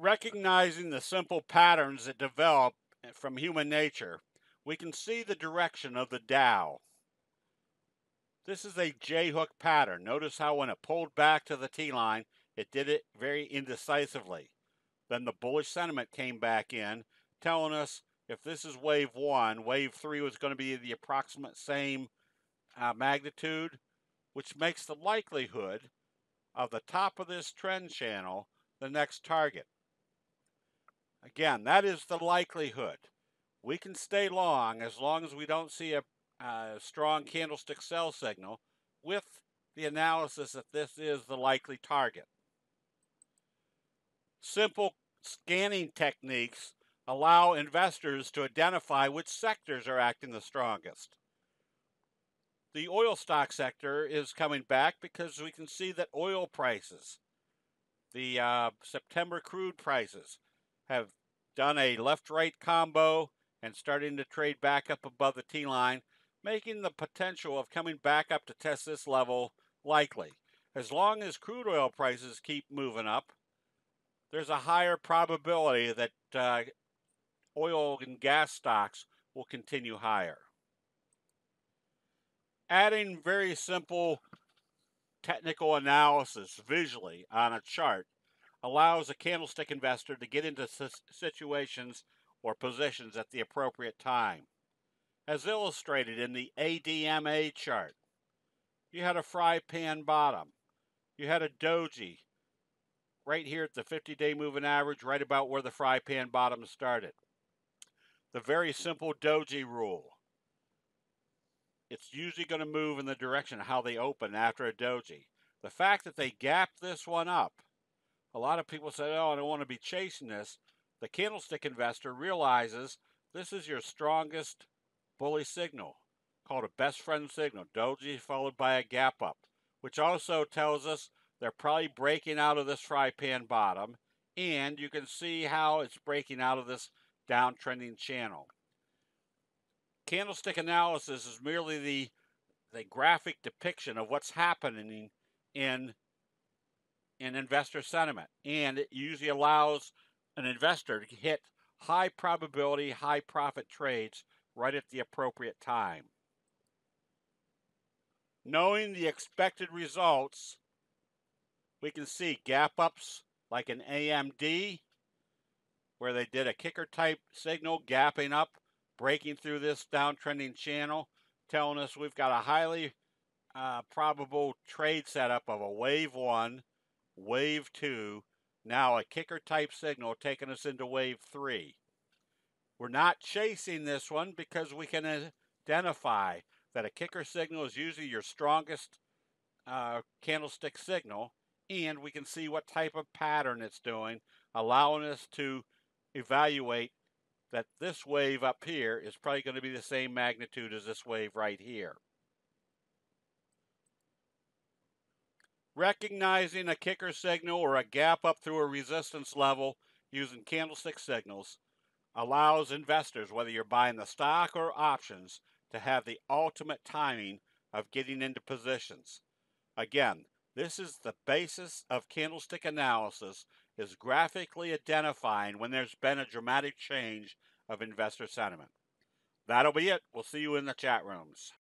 Recognizing the simple patterns that develop from human nature, we can see the direction of the Dow. This is a J-hook pattern. Notice how when it pulled back to the T-line, it did it very indecisively. Then the bullish sentiment came back in, telling us if this is wave one, wave three was going to be the approximate same magnitude, which makes the likelihood of the top of this trend channel the next target. Again, that is the likelihood. We can stay long as we don't see a strong candlestick sell signal with the analysis that this is the likely target. Simple scanning techniques allow investors to identify which sectors are acting the strongest. The oil stock sector is coming back because we can see that oil prices, the September crude prices, have done a left-right combo and starting to trade back up above the T-line, making the potential of coming back up to test this level likely. As long as crude oil prices keep moving up, there's a higher probability that oil and gas stocks will continue higher. Adding very simple technical analysis visually on a chart allows a candlestick investor to get into situations or positions at the appropriate time. As illustrated in the ADMA chart, you had a fry pan bottom. You had a doji right here at the 50-day moving average, right about where the fry pan bottom started. The very simple doji rule. It's usually going to move in the direction of how they open after a doji. The fact that they gapped this one up, a lot of people say, oh, I don't want to be chasing this. The candlestick investor realizes this is your strongest bullish signal, called a best friend signal, doji followed by a gap up, which also tells us they're probably breaking out of this fry pan bottom, and you can see how it's breaking out of this downtrending channel. Candlestick analysis is merely the graphic depiction of what's happening in investor sentiment, and it usually allows an investor to hit high probability, high profit trades right at the appropriate time. Knowing the expected results, we can see gap ups like an AMD, where they did a kicker type signal, gapping up, breaking through this downtrending channel, telling us we've got a highly probable trade setup of a wave one, wave two, now a kicker type signal taking us into wave three. We're not chasing this one because we can identify that a kicker signal is usually your strongest candlestick signal, and we can see what type of pattern it's doing, allowing us to evaluate that this wave up here is probably going to be the same magnitude as this wave right here. Recognizing a kicker signal or a gap up through a resistance level using candlestick signals allows investors, whether you're buying the stock or options, to have the ultimate timing of getting into positions. Again, this is the basis of candlestick analysis, is graphically identifying when there's been a dramatic change of investor sentiment. That'll be it. We'll see you in the chat rooms.